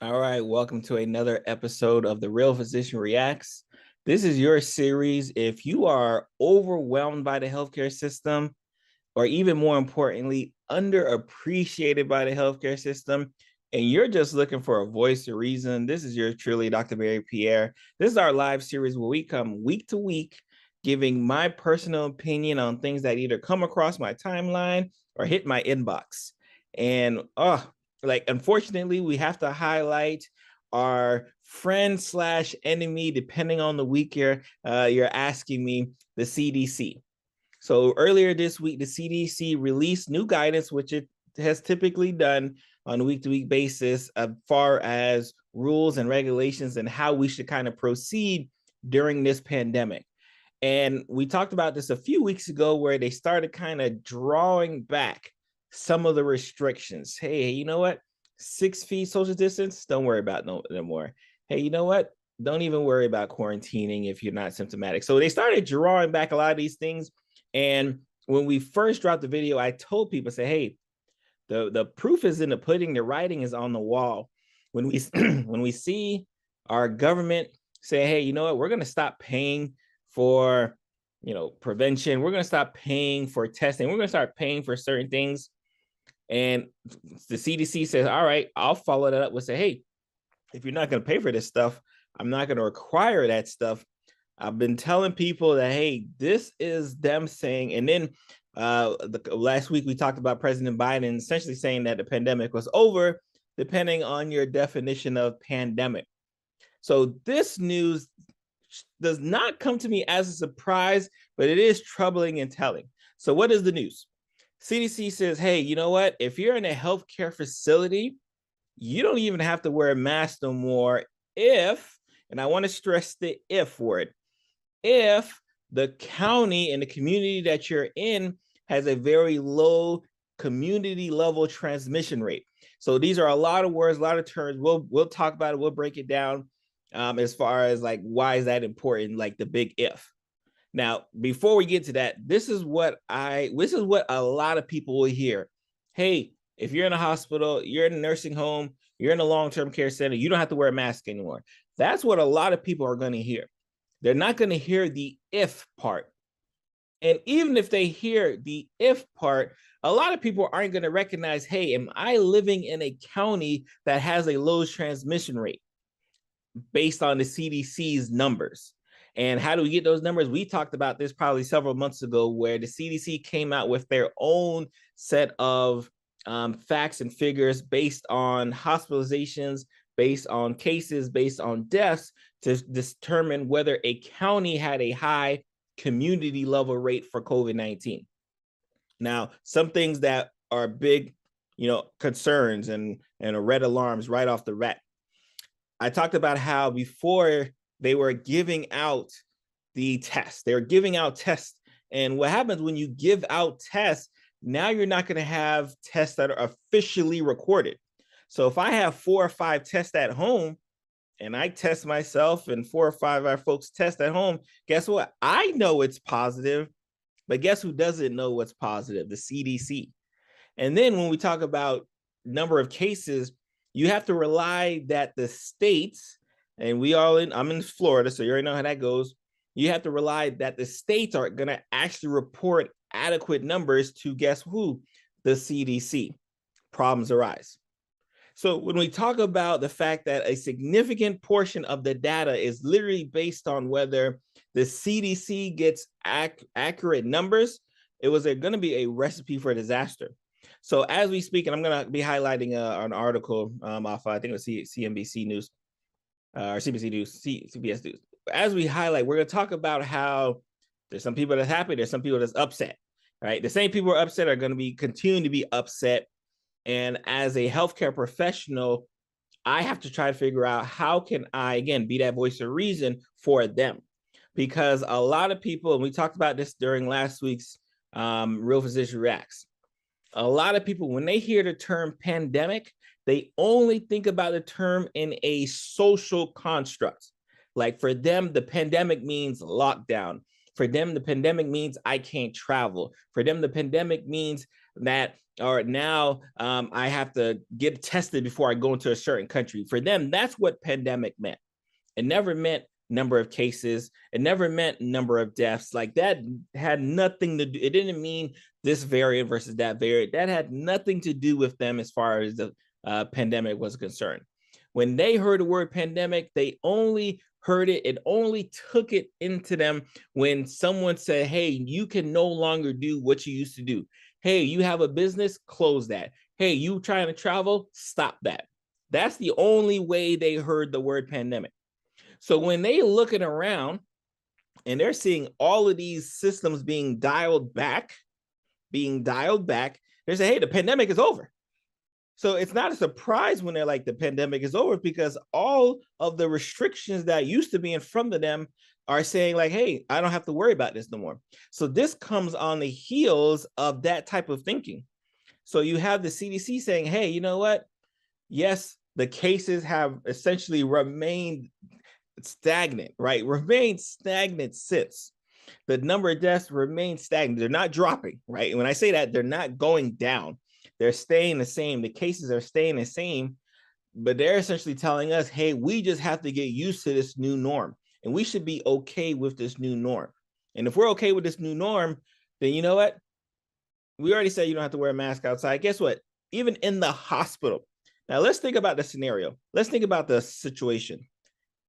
All right, welcome to another episode of The Real Physician Reacts. This is your series. If you are overwhelmed by the healthcare system, or even more importantly, underappreciated by the healthcare system, and you're just looking for a voice of reason, this is your truly Dr. Pierre. This is our live series where we come week to week, giving my personal opinion on things that either come across my timeline or hit my inbox. And unfortunately, we have to highlight our friend slash enemy, depending on the week you're asking me, the CDC. So earlier this week, the CDC released new guidance, which it has typically done on a week-to-week basis as far as rules and regulations and how we should kind of proceed during this pandemic. And we talked about this a few weeks ago where they started kind of drawing back some of the restrictions. Hey, you know what? 6 feet social distance, don't worry about no more. Hey, you know what? Don't even worry about quarantining if you're not symptomatic. So they started drawing back a lot of these things. And when we first dropped the video, I told people, say, hey, the proof is in the pudding, the writing is on the wall. When we when we see our government say, hey, you know what, we're going to stop paying for prevention, we're going to stop paying for testing, we're going to start paying for certain things. And the CDC says, all right, I'll follow that up with say, hey, if you're not going to pay for this stuff, I'm not going to require that stuff. I've been telling people that, hey, this is them saying, and then last week we talked about President Biden essentially saying that the pandemic was over, depending on your definition of pandemic. So this news does not come to me as a surprise, but it is troubling and telling. So what is the news? CDC says, hey, you know what? If you're in a healthcare facility, you don't even have to wear a mask no more if, and I want to stress the if word, if the county and the community that you're in has a very low community level transmission rate. So these are a lot of words, a lot of terms. We'll talk about it. We'll break it down as far as like, why is that important? Like the big if. Now, before we get to that, this is what a lot of people will hear. Hey, if you're in a hospital, you're in a nursing home, you're in a long-term care center, you don't have to wear a mask anymore. That's what a lot of people are going to hear. They're not going to hear the if part. And even if they hear the if part, a lot of people aren't going to recognize, hey, am I living in a county that has a low transmission rate based on the CDC's numbers? And how do we get those numbers? We talked about this probably several months ago, where the CDC came out with their own set of facts and figures based on hospitalizations, based on cases, based on deaths, to determine whether a county had a high community level rate for COVID-19. Now, some things that are big, concerns and red alarms right off the bat. I talked about how before they were giving out the tests. They were giving out tests. And what happens when you give out tests, now you're not going to have tests that are officially recorded. So if I have 4 or 5 tests at home and I test myself and 4 or 5 of our folks test at home, guess what? I know it's positive, but guess who doesn't know what's positive? The CDC. And then when we talk about number of cases, you have to rely that the states, and I'm in Florida, so you already know how that goes. You have to rely that the states are going to actually report adequate numbers to guess who? The CDC. Problems arise. So when we talk about the fact that a significant portion of the data is literally based on whether the CDC gets accurate numbers, it was going to be a recipe for disaster. So as we speak, and I'm going to be highlighting an article off, I think it was CNBC News, or CBC News, CBS News. As we highlight, we're going to talk about how there's some people that's happy, there's some people that's upset, right? The same people who are upset are going to be continuing to be upset. And as a healthcare professional, I have to try to figure out how can I, again, be that voice of reason for them. Because a lot of people, and we talked about this during last week's Real Physician Reacts, a lot of people, when they hear the term pandemic, they only think about the term in a social construct. Like for them, the pandemic means lockdown. For them, the pandemic means I can't travel. For them, the pandemic means that, or now I have to get tested before I go into a certain country. For them, that's what pandemic meant. It never meant number of cases. It never meant number of deaths. Like that had nothing to do. It didn't mean this variant versus that variant. That had nothing to do with them as far as the pandemic was concerned. When they heard the word pandemic, they only heard it. It only took it into them when someone said, hey, you can no longer do what you used to do. Hey, you have a business, close that. Hey, you trying to travel, stop that. That's the only way they heard the word pandemic. So when they looking around and they're seeing all of these systems being dialed back, they're saying, hey, the pandemic is over. So it's not a surprise when they're like, the pandemic is over, because all of the restrictions that used to be in front of them are saying like, hey, I don't have to worry about this no more. So this comes on the heels of that type of thinking. So you have the CDC saying, hey, you know what? Yes, the cases have essentially remained stagnant, right? Remained stagnant since. The number of deaths remain stagnant. They're not dropping, right? And when I say that, they're not going down. They're staying the same. The cases are staying the same, but they're essentially telling us, hey, we just have to get used to this new norm, and we should be okay with this new norm. And if we're okay with this new norm, then you know what? We already said you don't have to wear a mask outside. Guess what? Even in the hospital. Now let's think about the scenario. Let's think about the situation.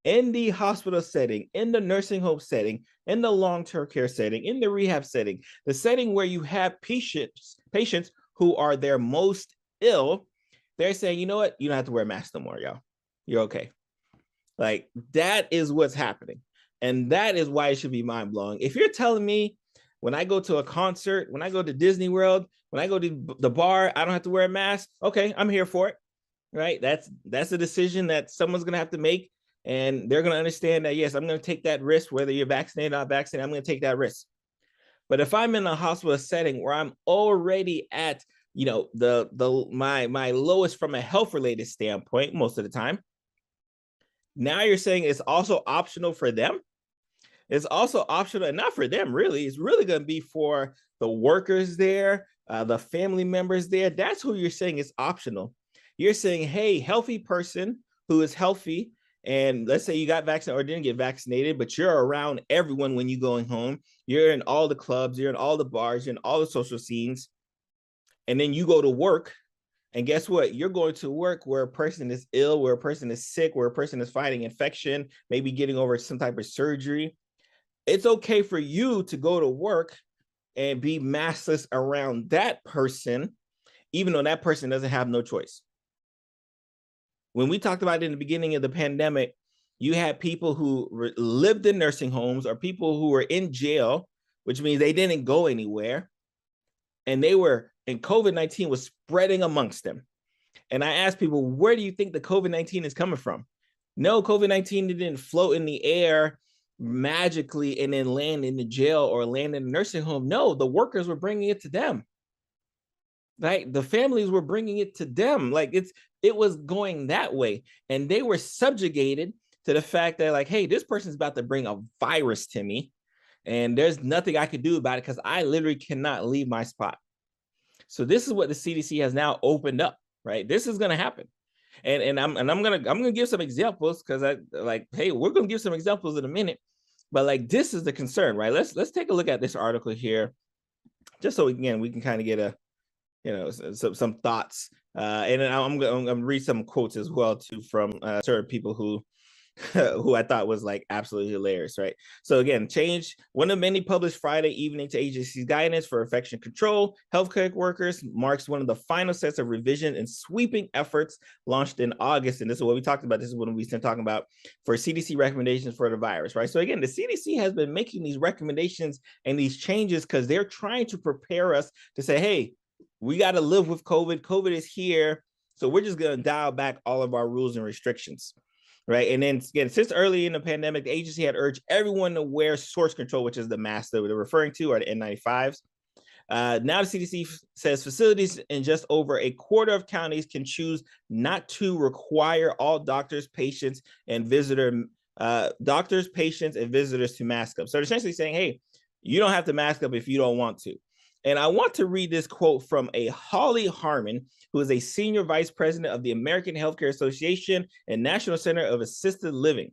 In the hospital setting, in the nursing home setting, in the long-term care setting, in the rehab setting, the setting where you have patients who are their most ill, they're saying, you know what? You don't have to wear a mask no more, y'all. You're okay. Like, that is what's happening. And that is why it should be mind-blowing. If you're telling me when I go to a concert, when I go to Disney World, when I go to the bar, I don't have to wear a mask, okay, I'm here for it, right? That's a decision that someone's going to have to make. And they're going to understand that, yes, I'm going to take that risk, whether you're vaccinated or not vaccinated, I'm going to take that risk. But if I'm in a hospital setting where I'm already at, you know, my lowest from a health related standpoint, most of the time, now you're saying it's also optional for them. It's also optional, and not for them, really. It's really going to be for the workers there, the family members there. That's who you're saying is optional. You're saying, hey, healthy person who is healthy, and let's say you got vaccinated or didn't get vaccinated, but you're around everyone when you're going home. You're in all the clubs, you're in all the bars, you're in all the social scenes. And then you go to work, and guess what? You're going to work where a person is ill, where a person is sick, where a person is fighting infection, maybe getting over some type of surgery. It's okay for you to go to work and be maskless around that person, even though that person doesn't have no choice. When we talked about it in the beginning of the pandemic, you had people who lived in nursing homes or people who were in jail, which means they didn't go anywhere. And COVID-19 was spreading amongst them. And I asked people, where do you think the COVID-19 is coming from? No, COVID-19 didn't float in the air magically and then land in the jail or land in the nursing home. No, the workers were bringing it to them. Right? The families were bringing it to them. Like it was going that way. And they were subjugated to the fact that like, hey, this person's about to bring a virus to me and there's nothing I could do about it because I literally cannot leave my spot. So this is what the CDC has now opened up, right? This is going to happen. And I'm gonna give some examples because I like, hey, we're gonna give some examples in a minute, but like this is the concern, right? Let's take a look at this article here, just so again we can kind of get a, you know, some thoughts, and then I'm gonna read some quotes as well too from certain people who I thought was like absolutely hilarious, right? So again, change one of many published Friday evening to agency's guidance for infection control. Healthcare workers marks one of the final sets of revision and sweeping efforts launched in August. And this is what we talked about. This is what we've been talking about for CDC recommendations for the virus, right? So again, the CDC has been making these recommendations and these changes because they're trying to prepare us to say, hey, we got to live with COVID. COVID is here. So we're just going to dial back all of our rules and restrictions. Right. And then again, since early in the pandemic, the agency had urged everyone to wear source control, which is the mask that they're referring to, are the N95s. Now the CDC says facilities in just over a quarter of counties can choose not to require all doctors, patients, and visitors to mask up. So they're essentially saying, hey, you don't have to mask up if you don't want to. And I want to read this quote from a Holly Harmon, who is a senior vice president of the American Healthcare Association and National Center of Assisted Living.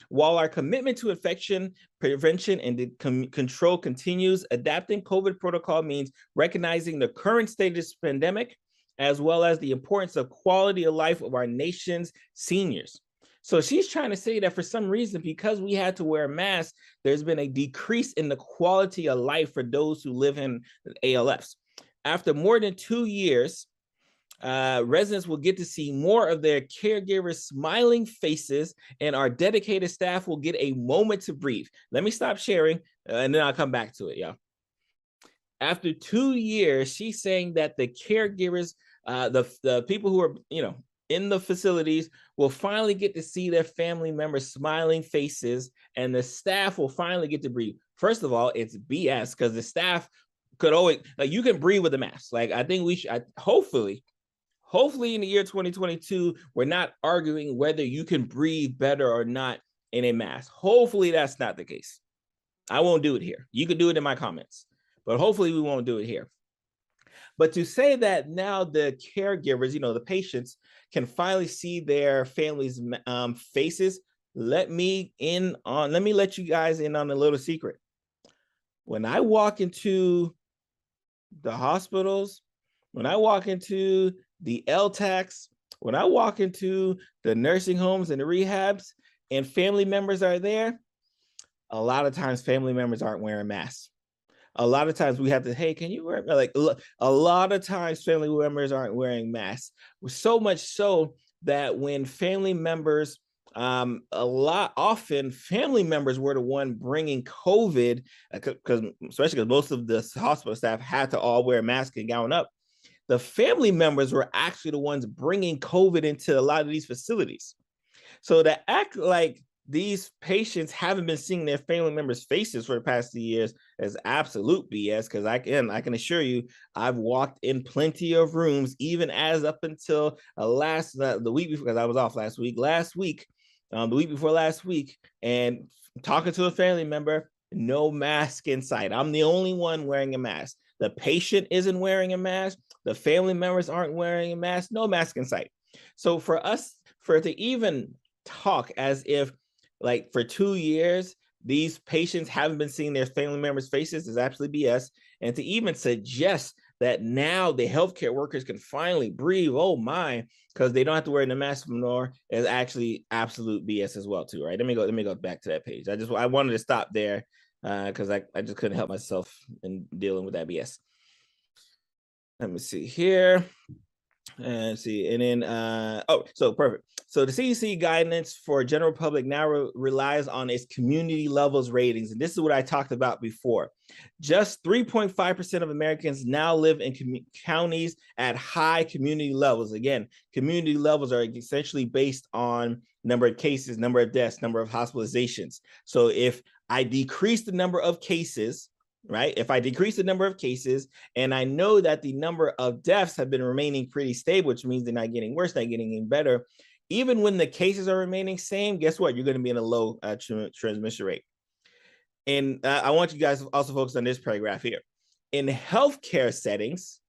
While our commitment to infection prevention and control continues, adapting COVID protocol means recognizing the current state of this pandemic, as well as the importance of quality of life of our nation's seniors. So she's trying to say that for some reason, because we had to wear masks, there's been a decrease in the quality of life for those who live in ALFs. After more than 2 years, residents will get to see more of their caregivers' smiling faces, and our dedicated staff will get a moment to breathe. Let me stop sharing, and then I'll come back to it, y'all. After 2 years, she's saying that the caregivers, the people who are, in the facilities will finally get to see their family members' smiling faces, and the staff will finally get to breathe. First of all, it's BS, because the staff could always, like, you can breathe with a mask. Like, I think we should, hopefully in the year 2022, we're not arguing whether you can breathe better or not in a mask. Hopefully that's not the case. I won't do it here. You could do it in my comments, but hopefully we won't do it here. But to say that now the caregivers, the patients, can finally see their families' faces, let me let you guys in on a little secret. When I walk into the hospitals, when I walk into the LTACs, when I walk into the nursing homes and the rehabs and family members are there, a lot of times family members aren't wearing masks. A lot of times we have to, hey, can you wear, like, a lot of times family members aren't wearing masks. So much so that when family members, often family members were the one bringing COVID, especially because most of the hospital staff had to all wear masks and gown up. The family members were actually the ones bringing COVID into a lot of these facilities. So to act like these patients haven't been seeing their family members' faces for the past 2 years is absolute BS, because I can assure you, I've walked in plenty of rooms, even as up until the week before, because I was off last week, the week before last week, and talking to a family member, no mask in sight. I'm the only one wearing a mask. The patient isn't wearing a mask. The family members aren't wearing a mask. No mask in sight. So for it to even talk as if, like, for 2 years, these patients haven't been seeing their family members' faces is absolutely BS. And to even suggest that now the healthcare workers can finally breathe, oh my, because they don't have to wear the mask anymore, is actually absolute BS as well too, right? Let me go back to that page. I wanted to stop there because I just couldn't help myself in dealing with that BS. Let me see here. And see, and then so perfect. So the CDC guidance for general public now relies on its community levels ratings, and this is what I talked about before. Just 3.5% of Americans now live in counties at high community levels. Again, community levels are essentially based on number of cases, number of deaths, number of hospitalizations. So if I decrease the number of cases, right? If I decrease the number of cases, and I know that the number of deaths have been remaining pretty stable, which means they're not getting worse, not getting any better. Even when the cases are remaining same, guess what? You're going to be in a low transmission rate. And I want you guys to also focus on this paragraph here. In healthcare settings,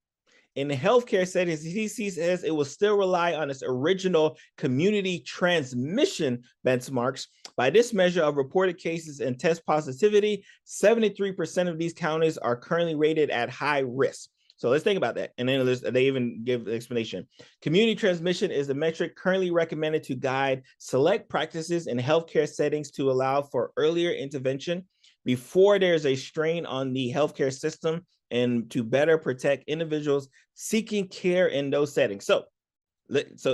the CDC says it will still rely on its original community transmission benchmarks. By this measure of reported cases and test positivity, 73% of these counties are currently rated at high risk. So let's think about that. And then they even give the explanation. Community transmission is the metric currently recommended to guide select practices in healthcare settings to allow for earlier intervention before there's a strain on the healthcare system and to better protect individuals seeking care in those settings. So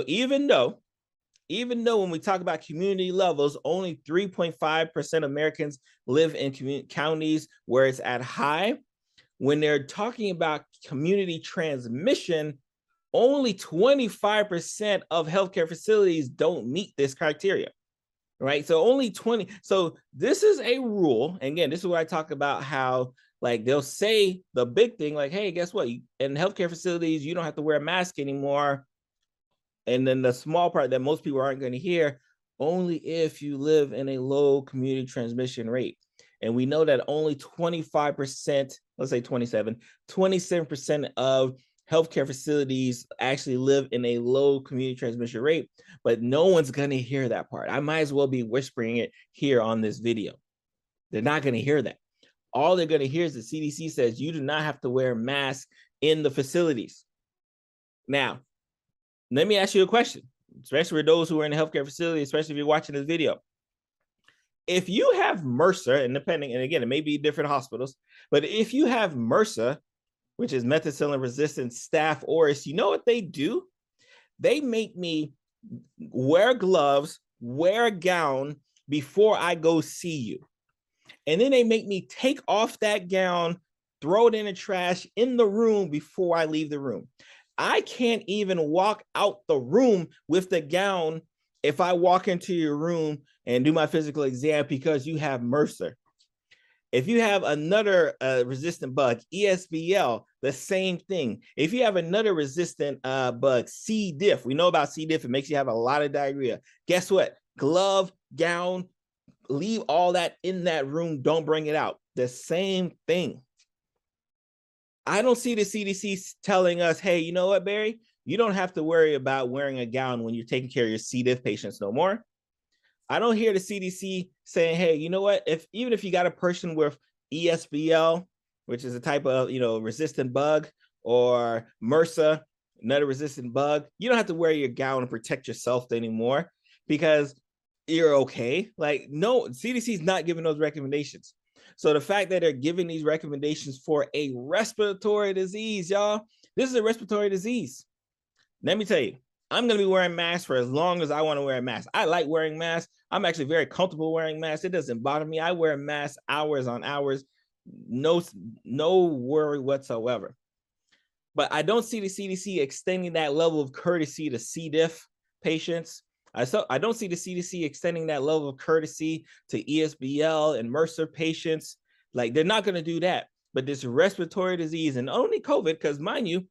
even though when we talk about community levels, only 3.5% of Americans live in counties where it's at high, when they're talking about community transmission, only 25% of healthcare facilities don't meet this criteria, right? So only 20. So this is a rule. And again, this is what I talk about, how, like, they'll say the big thing, like, hey, guess what? In healthcare facilities, you don't have to wear a mask anymore. And then the small part that most people aren't going to hear, only if you live in a low community transmission rate. And we know that only 25%, let's say 27% of healthcare facilities actually live in a low community transmission rate, but no one's going to hear that part. I might as well be whispering it here on this video. They're not going to hear that. All they're going to hear is the CDC says you do not have to wear masks in the facilities. Now, let me ask you a question, especially for those who are in the healthcare facility, especially if you're watching this video. If you have MRSA, and again, it may be different hospitals, but if you have MRSA, which is methicillin-resistant staph aureus, you know what they do? They make me wear gloves, wear a gown before I go see you. And then they make me take off that gown, throw it in the trash in the room before I leave the room. I can't even walk out the room with the gown if I walk into your room and do my physical exam because you have MRSA. If you have another resistant bug, ESBL, the same thing. If you have another resistant bug, C. diff, we know about C. diff, it makes you have a lot of diarrhea. Guess what? Glove, gown, leave all that in that room. Don't bring it out. The same thing. I don't see the CDC telling us, hey, you know what, Barry? You don't have to worry about wearing a gown when you're taking care of your C. diff patients no more. I don't hear the CDC saying, hey, you know what? Even if you got a person with ESBL, which is a type of, resistant bug, or MRSA, another resistant bug, you don't have to wear your gown and protect yourself anymore because you're okay. Like, no, CDC is not giving those recommendations. So the fact that they're giving these recommendations for a respiratory disease, y'all, this is a respiratory disease. Let me tell you, I'm going to be wearing masks for as long as I want to wear a mask. I like wearing masks. I'm actually very comfortable wearing masks. It doesn't bother me. I wear masks hours on hours. No worry whatsoever. But I don't see the CDC extending that level of courtesy to C. diff patients. I don't see the CDC extending that level of courtesy to ESBL and MRSA patients. Like, they're not going to do that. But this respiratory disease, and only COVID, because mind you,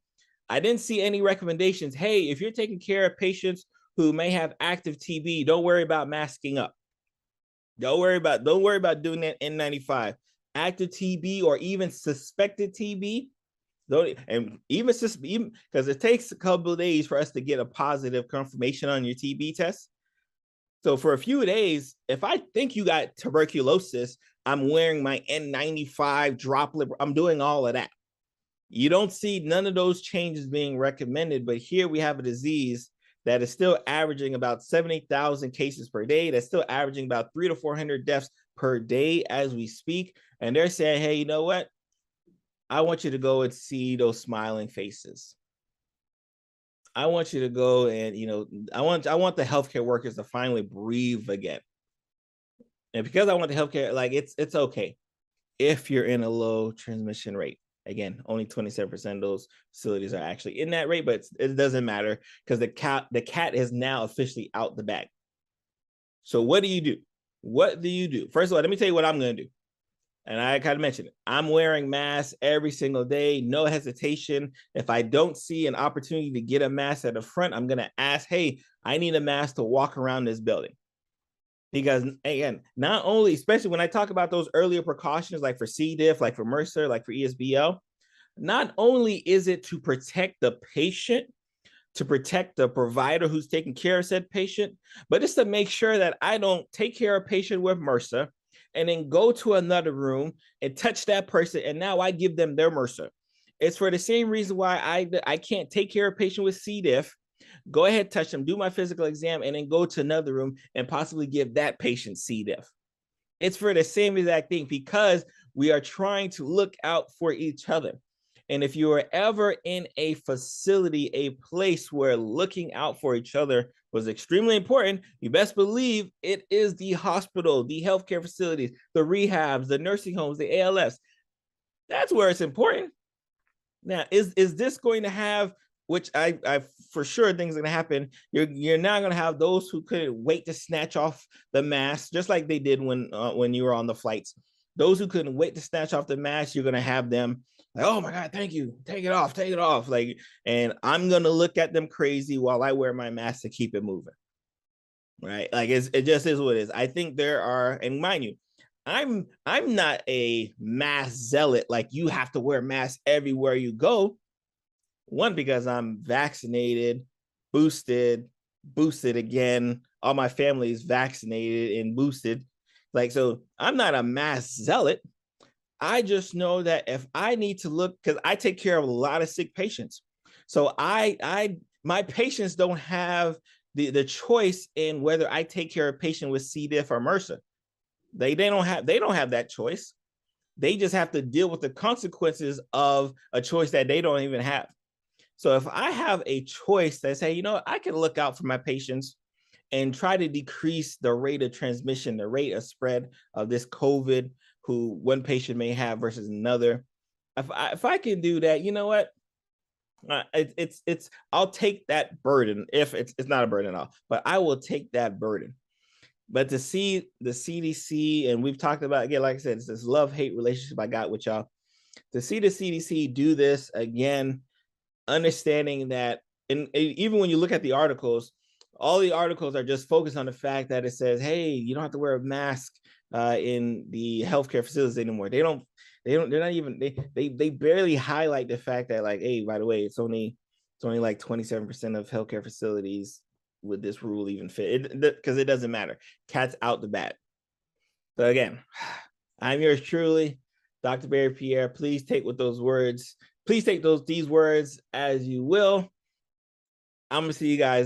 I didn't see any recommendations. Hey, if you're taking care of patients who may have active TB, don't worry about masking up. Don't worry about doing that N95. Active TB or even suspected TB, even because it takes a couple of days for us to get a positive confirmation on your TB test. So for a few days, if I think you got tuberculosis, I'm wearing my N95 droplet. I'm doing all of that. You don't see none of those changes being recommended, but here we have a disease that is still averaging about 70,000 cases per day. That's still averaging about 300 to 400 deaths per day as we speak. And they're saying, hey, you know what? I want you to go and see those smiling faces. I want you to go and, I want the healthcare workers to finally breathe again. And because I want the healthcare, like, it's okay if you're in a low transmission rate. Again, only 27% of those facilities are actually in that rate, but it doesn't matter because the cat is now officially out the bag. So what do you do? What do you do? First of all, let me tell you what I'm going to do. And I kind of mentioned it. I'm wearing masks every single day, no hesitation. If I don't see an opportunity to get a mask at the front, I'm going to ask, hey, I need a mask to walk around this building. Because again, not only, especially when I talk about those earlier precautions, like for C. diff, like for MRSA, like for ESBL, not only is it to protect the patient, to protect the provider who's taking care of said patient, but it's to make sure that I don't take care of a patient with MRSA and then go to another room and touch that person, and now I give them their MRSA. It's for the same reason why I can't take care of a patient with C. diff, go ahead, touch them, do my physical exam, and then go to another room and possibly give that patient C. diff. It's for the same exact thing because we are trying to look out for each other. And if you are ever in a facility, a place where looking out for each other was extremely important, you best believe it is the hospital, the healthcare facilities, the rehabs, the nursing homes, the ALFs. That's where it's important. Now, is this going to have, which I for sure think is going to happen, you're now going to have those who couldn't wait to snatch off the mask, just like they did when you were on the flights. Those who couldn't wait to snatch off the mask, you're going to have them like, oh my God, thank you. Take it off. Like, and I'm going to look at them crazy while I wear my mask to keep it moving. Right. Like it just is what it is. I think there are, and mind you, I'm not a mask zealot, like you have to wear masks everywhere you go. One, because I'm vaccinated, boosted again. All my family is vaccinated and boosted. Like, so I'm not a mask zealot. I just know that if I need to look, because I take care of a lot of sick patients. So my patients don't have the choice in whether I take care of a patient with C. diff or MRSA. They don't have that choice. They just have to deal with the consequences of a choice that they don't even have. So if I have a choice that say, you know, I can look out for my patients and try to decrease the rate of transmission, the rate of spread of this COVID, who one patient may have versus another. If I can do that, you know what? I'll take that burden. If it's not a burden at all, but I will take that burden. But to see the CDC, and we've talked about, again, like I said, it's this love-hate relationship I got with y'all. To see the CDC do this again, understanding that, and even when you look at the articles, all the articles are just focused on the fact that it says, hey, you don't have to wear a mask in the healthcare facilities anymore. They're not even, they barely highlight the fact that, like, hey, by the way, it's only like 27% of healthcare facilities would this rule even fit, because it doesn't matter. Cat's out the bag. So again, I'm yours truly, Dr. Barry Pierre. Please take these words as you will. I'm gonna see you guys